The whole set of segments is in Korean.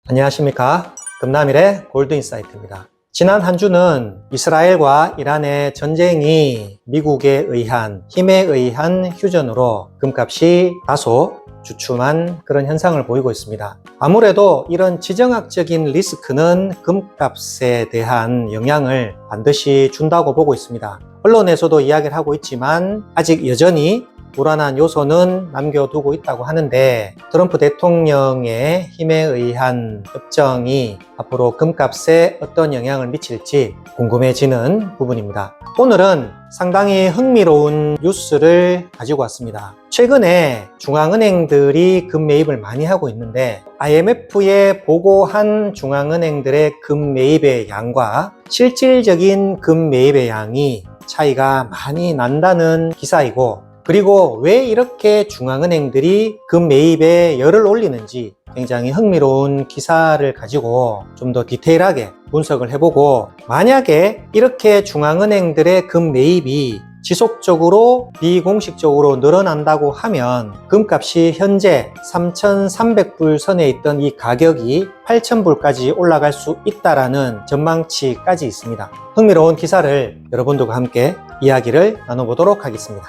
안녕하십니까. 금남일의 골드인사이트입니다. 지난 한 주는 이스라엘과 이란의 전쟁이 미국에 의한 힘에 의한 휴전으로 금값이 다소 주춤한 그런 현상을 보이고 있습니다. 아무래도 이런 지정학적인 리스크는 금값에 대한 영향을 반드시 준다고 보고 있습니다. 언론에서도 이야기를 하고 있지만 아직 여전히 불안한 요소는 남겨두고 있다고 하는데, 트럼프 대통령의 힘에 의한 협정이 앞으로 금값에 어떤 영향을 미칠지 궁금해지는 부분입니다. 오늘은 상당히 흥미로운 뉴스를 가지고 왔습니다. 최근에 중앙은행들이 금 매입을 많이 하고 있는데, IMF에 보고한 중앙은행들의 금 매입의 양과 실질적인 금 매입의 양이 차이가 많이 난다는 기사이고, 그리고 왜 이렇게 중앙은행들이 금 매입에 열을 올리는지 굉장히 흥미로운 기사를 가지고 좀 더 디테일하게 분석을 해보고, 만약에 이렇게 중앙은행들의 금 매입이 지속적으로 비공식적으로 늘어난다고 하면 금값이 현재 3,300불 선에 있던 이 가격이 8,000불까지 올라갈 수 있다라는 전망치까지 있습니다. 흥미로운 기사를 여러분들과 함께 이야기를 나눠보도록 하겠습니다.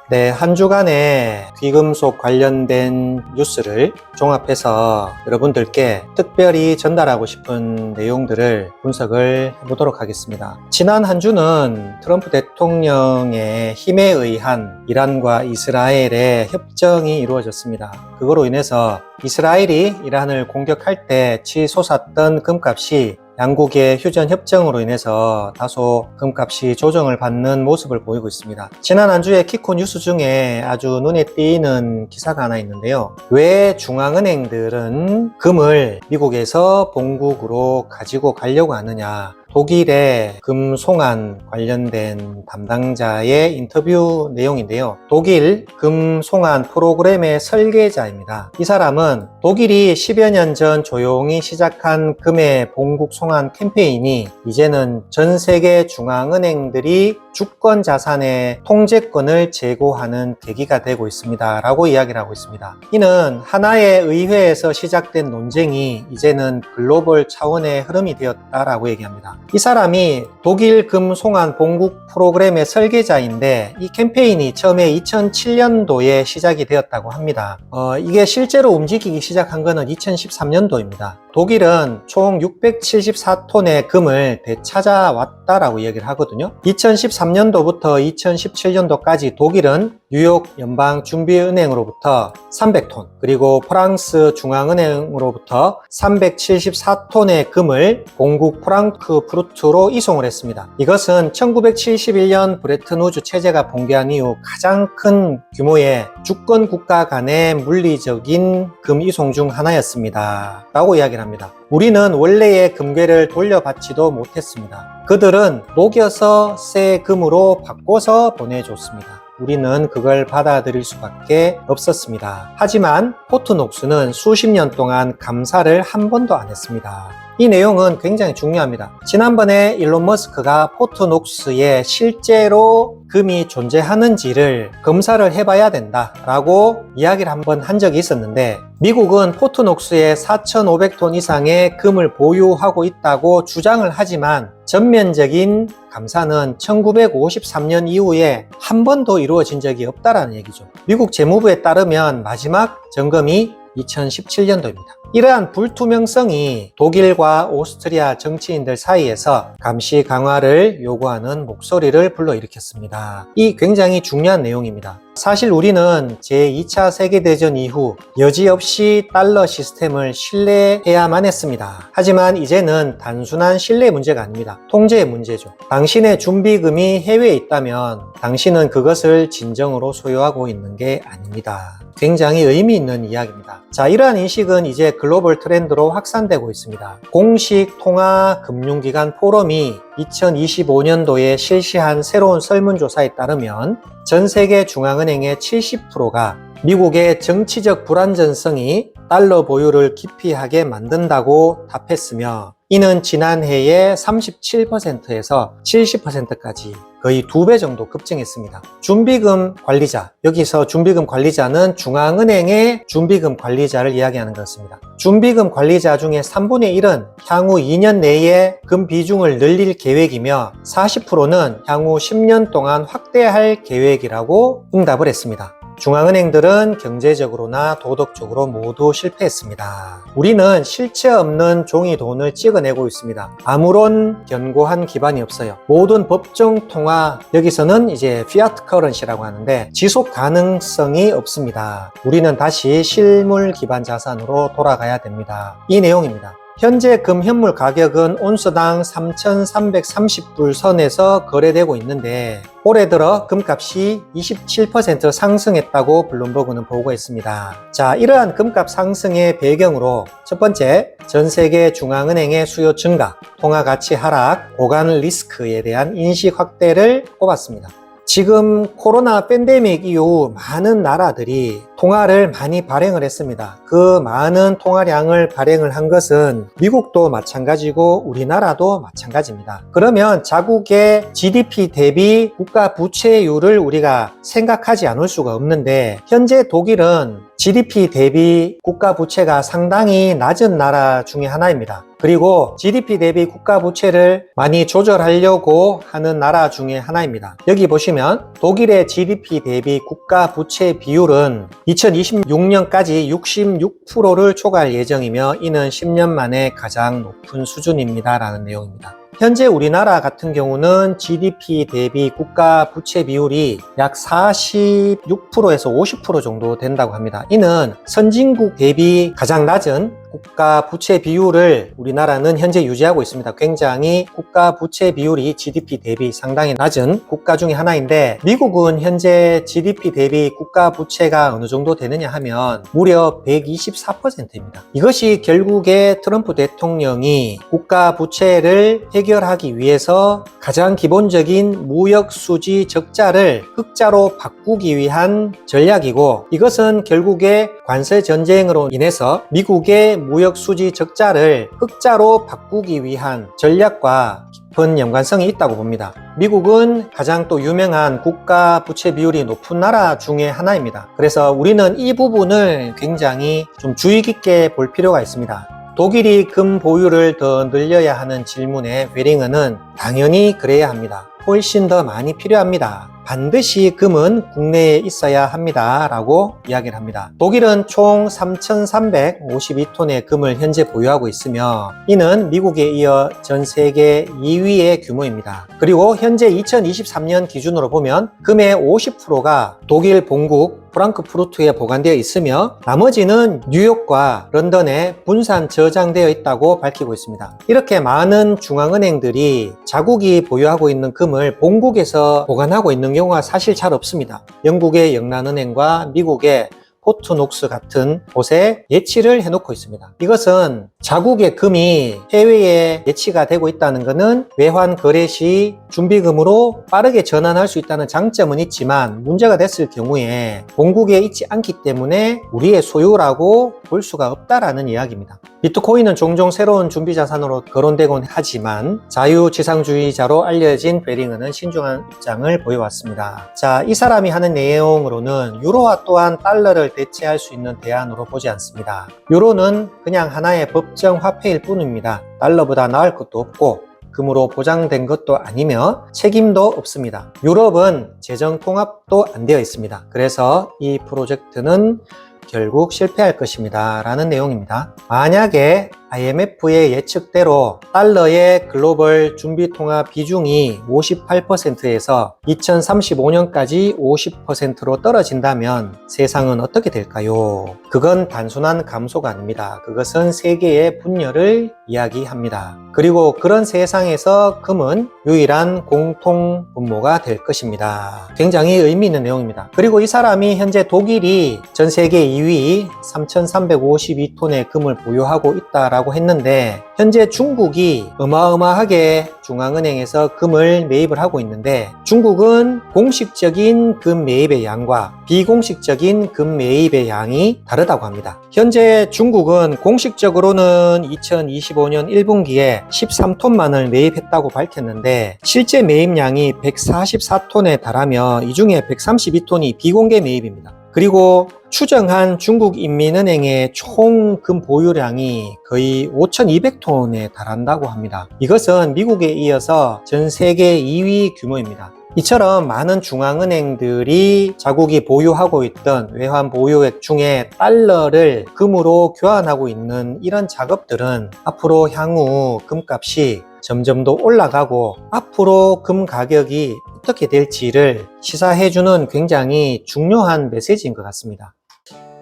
네, 한 주간의 귀금속 관련된 뉴스를 종합해서 여러분들께 특별히 전달하고 싶은 내용들을 분석을 해보도록 하겠습니다. 지난 한 주는 트럼프 대통령의 힘에 의한 이란과 이스라엘의 협정이 이루어졌습니다. 그거로 인해서 이스라엘이 이란을 공격할 때 치솟았던 금값이 양국의 휴전 협정으로 인해서 다소 금값이 조정을 받는 모습을 보이고 있습니다. 지난 한 주에 키코 뉴스 중에 아주 눈에 띄는 기사가 하나 있는데요. 왜 중앙은행들은 금을 미국에서 본국으로 가지고 가려고 하느냐. 독일의 금송환 관련된 담당자의 인터뷰 내용인데요. 독일 금송환 프로그램의 설계자입니다. 이 사람은 독일이 10여 년 전 조용히 시작한 금의 본국 송환 캠페인이 이제는 전 세계 중앙은행들이 주권 자산의 통제권을 제고하는 계기가 되고 있습니다 라고 이야기를 하고 있습니다. 이는 하나의 의회에서 시작된 논쟁이 이제는 글로벌 차원의 흐름이 되었다라고 얘기합니다. 이 사람이 독일 금 송환 본국 프로그램의 설계자인데, 이 캠페인이 처음에 2007년도에 시작이 되었다고 합니다. 이게 실제로 움직이기 시작한 거는 2013년도입니다. 독일은 총 674톤의 금을 되찾아왔다라고 얘기를 하거든요. 2013년도부터 2017년도까지 독일은 뉴욕 연방준비은행으로부터 300톤, 그리고 프랑스 중앙은행으로부터 374톤의 금을 본국 프랑크푸르트로 이송을 했습니다. 이것은 1971년 브레튼-우즈 체제가 붕괴한 이후 가장 큰 규모의 주권 국가 간의 물리적인 금 이송 중 하나였습니다 라고 이야기를 합니다. 우리는 원래의 금괴를 돌려받지도 못했습니다. 그들은 녹여서 새 금으로 바꿔서 보내줬습니다. 우리는 그걸 받아들일 수밖에 없었습니다. 하지만 포트녹스는 수십 년 동안 감사를 한 번도 안 했습니다. 이 내용은 굉장히 중요합니다. 지난번에 일론 머스크가 포트녹스에 실제로 금이 존재하는지를 검사를 해봐야 된다라고 이야기를 한번 한 적이 있었는데, 미국은 포트녹스에 4,500톤 이상의 금을 보유하고 있다고 주장을 하지만 전면적인 감사는 1953년 이후에 한 번도 이루어진 적이 없다라는 얘기죠. 미국 재무부에 따르면 마지막 점검이 2017년도입니다. 이러한 불투명성이 독일과 오스트리아 정치인들 사이에서 감시 강화를 요구하는 목소리를 불러일으켰습니다. 이 굉장히 중요한 내용입니다. 사실 우리는 제2차 세계대전 이후 여지없이 달러 시스템을 신뢰해야만 했습니다. 하지만 이제는 단순한 신뢰 문제가 아닙니다. 통제의 문제죠. 당신의 준비금이 해외에 있다면 당신은 그것을 진정으로 소유하고 있는 게 아닙니다. 굉장히 의미 있는 이야기입니다. 자, 이러한 인식은 이제 글로벌 트렌드로 확산되고 있습니다. 공식 통화 금융기관 포럼이 2025년도에 실시한 새로운 설문조사에 따르면 전 세계 중앙은행의 70%가 미국의 정치적 불안전성이 달러 보유를 기피하게 만든다고 답했으며, 이는 지난해의 37%에서 70%까지 거의 2배 정도 급증했습니다. 준비금 관리자, 여기서 준비금 관리자는 중앙은행의 준비금 관리자를 이야기하는 것입니다. 준비금 관리자 중에 3분의 1은 향후 2년 내에 금 비중을 늘릴 계획이며 40%는 향후 10년 동안 확대할 계획이라고 응답을 했습니다. 중앙은행들은 경제적으로나 도덕적으로 모두 실패했습니다. 우리는 실체 없는 종이 돈을 찍어내고 있습니다. 아무런 견고한 기반이 없어요. 모든 법정 통화, 여기서는 이제 피아트 커런시라고 하는데 지속 가능성이 없습니다. 우리는 다시 실물 기반 자산으로 돌아가야 됩니다. 이 내용입니다. 현재 금 현물 가격은 온스당 3,330불 선에서 거래되고 있는데 올해 들어 금값이 27% 상승했다고 블룸버그는 보고했습니다. 자, 이러한 금값 상승의 배경으로 첫 번째, 전 세계 중앙은행의 수요 증가, 통화 가치 하락, 보관 리스크에 대한 인식 확대를 꼽았습니다. 지금 코로나 팬데믹 이후 많은 나라들이 통화를 많이 발행을 했습니다. 그 많은 통화량을 발행을 한 것은 미국도 마찬가지고 우리나라도 마찬가지입니다. 그러면 자국의 GDP 대비 국가 부채율을 우리가 생각하지 않을 수가 없는데 현재 독일은 GDP 대비 국가 부채가 상당히 낮은 나라 중에 하나입니다. 그리고 GDP 대비 국가 부채를 많이 조절하려고 하는 나라 중에 하나입니다. 여기 보시면 독일의 GDP 대비 국가 부채 비율은 2026년까지 66%를 초과할 예정이며 이는 10년 만에 가장 높은 수준입니다. 라는 내용입니다. 현재 우리나라 같은 경우는 GDP 대비 국가 부채 비율이 약 46%에서 50% 정도 된다고 합니다. 이는 선진국 대비 가장 낮은 국가 부채 비율을 우리나라는 현재 유지하고 있습니다. 굉장히 국가 부채 비율이 GDP 대비 상당히 낮은 국가 중에 하나인데 미국은 현재 GDP 대비 국가 부채가 어느 정도 되느냐 하면 무려 124%입니다. 이것이 결국에 트럼프 대통령이 국가 부채를 해결하기 위해서 가장 기본적인 무역 수지 적자를 흑자로 바꾸기 위한 전략이고 이것은 결국에 관세 전쟁으로 인해서 미국의 무역 수지 적자를 흑자로 바꾸기 위한 전략과 깊은 연관성이 있다고 봅니다. 미국은 가장 또 유명한 국가 부채 비율이 높은 나라 중에 하나입니다. 그래서 우리는 이 부분을 굉장히 좀 주의 깊게 볼 필요가 있습니다. 독일이 금 보유를 더 늘려야 하는 질문에 베링어는 당연히 그래야 합니다. 훨씬 더 많이 필요합니다. 반드시 금은 국내에 있어야 합니다. 라고 이야기를 합니다. 독일은 총 3,352톤의 금을 현재 보유하고 있으며 이는 미국에 이어 전 세계 2위의 규모입니다. 그리고 현재 2023년 기준으로 보면 금의 50%가 독일 본국 프랑크푸르트에 보관되어 있으며 나머지는 뉴욕과 런던에 분산 저장되어 있다고 밝히고 있습니다. 이렇게 많은 중앙은행들이 자국이 보유하고 있는 금을 본국에서 보관하고 있는 경우가 사실 잘 없습니다. 영국의 영란은행과 미국의 포트녹스 같은 곳에 예치를 해놓고 있습니다. 이것은 자국의 금이 해외에 예치가 되고 있다는 것은 외환 거래 시 준비금으로 빠르게 전환할 수 있다는 장점은 있지만 문제가 됐을 경우에 본국에 있지 않기 때문에 우리의 소유라고 볼 수가 없다라는 이야기입니다. 비트코인은 종종 새로운 준비자산으로 거론되곤 하지만 자유지상주의자로 알려진 베링어는 신중한 입장을 보여왔습니다. 자, 이 사람이 하는 내용으로는 유로화 또한 달러를 대체할 수 있는 대안으로 보지 않습니다. 유로는 그냥 하나의 법정 화폐일 뿐입니다. 달러보다 나을 것도 없고 금으로 보장된 것도 아니며 책임도 없습니다. 유럽은 재정 통합도 안 되어 있습니다. 그래서 이 프로젝트는 결국 실패할 것입니다. 라는 내용입니다. 만약에 IMF의 예측대로 달러의 글로벌 준비통화 비중이 58%에서 2035년까지 50%로 떨어진다면 세상은 어떻게 될까요? 그건 단순한 감소가 아닙니다. 그것은 세계의 분열을 이야기합니다. 그리고 그런 세상에서 금은 유일한 공통 분모가 될 것입니다. 굉장히 의미 있는 내용입니다. 그리고 이 사람이 현재 독일이 전 세계 2위 3,352톤의 금을 보유하고 있다라고 있다라고 했는데 현재 중국이 어마어마하게 중앙은행에서 금을 매입을 하고 있는데 중국은 공식적인 금 매입의 양과 비공식적인 금 매입의 양이 다르다고 합니다. 현재 중국은 공식적으로는 2025년 1분기에 13톤만을 매입했다고 밝혔는데 실제 매입량이 144톤에 달하며 이 중에 132톤이 비공개 매입입니다. 그리고 추정한 중국인민은행의 총 금 보유량이 거의 5,200톤에 달한다고 합니다. 이것은 미국에 이어서 전 세계 2위 규모입니다. 이처럼 많은 중앙은행들이 자국이 보유하고 있던 외환 보유액 중에 달러를 금으로 교환하고 있는 이런 작업들은 앞으로 향후 금값이 점점 더 올라가고 앞으로 금 가격이 어떻게 될지를 시사해주는 굉장히 중요한 메시지인 것 같습니다.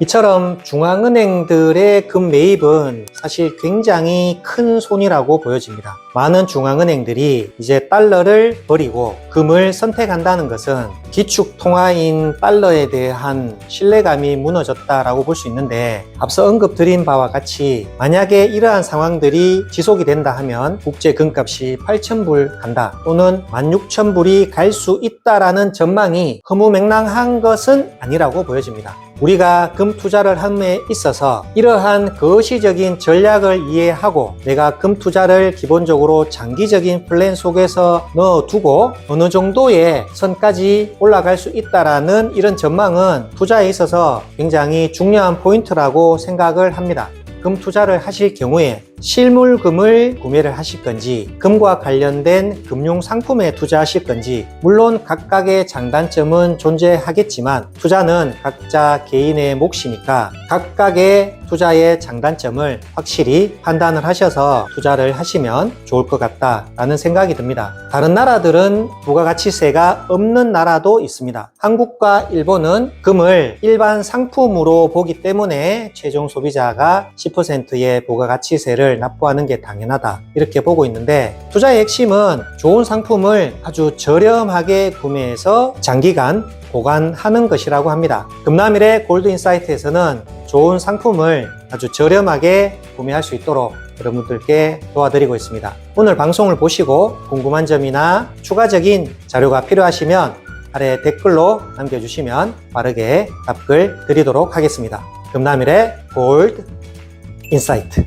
이처럼 중앙은행들의 금 매입은 사실 굉장히 큰 손이라고 보여집니다. 많은 중앙은행들이 이제 달러를 버리고 금을 선택한다는 것은 기축통화인 달러에 대한 신뢰감이 무너졌다라고 볼 수 있는데 앞서 언급드린 바와 같이 만약에 이러한 상황들이 지속이 된다 하면 국제 금값이 8,000불 간다 또는 16,000불이 갈 수 있다라는 전망이 허무맹랑한 것은 아니라고 보여집니다. 우리가 금 투자를 함에 있어서 이러한 거시적인 전략을 이해하고 내가 금 투자를 기본적으로 장기적인 플랜 속에서 넣어두고 어느 정도의 선까지 올라갈 수 있다라는 이런 전망은 투자에 있어서 굉장히 중요한 포인트라고 생각을 합니다. 금 투자를 하실 경우에 실물금을 구매를 하실 건지 금과 관련된 금융 상품에 투자하실 건지 물론 각각의 장단점은 존재하겠지만 투자는 각자 개인의 몫이니까 각각의 투자의 장단점을 확실히 판단을 하셔서 투자를 하시면 좋을 것 같다라는 생각이 듭니다. 다른 나라들은 부가가치세가 없는 나라도 있습니다. 한국과 일본은 금을 일반 상품으로 보기 때문에 최종 소비자가 10%의 부가가치세를 납부하는 게 당연하다 이렇게 보고 있는데 투자의 핵심은 좋은 상품을 아주 저렴하게 구매해서 장기간 보관하는 것이라고 합니다. 금남일의 골드인사이트에서는 좋은 상품을 아주 저렴하게 구매할 수 있도록 여러분들께 도와드리고 있습니다. 오늘 방송을 보시고 궁금한 점이나 추가적인 자료가 필요하시면 아래 댓글로 남겨주시면 빠르게 답글 드리도록 하겠습니다. 금남일의 골드인사이트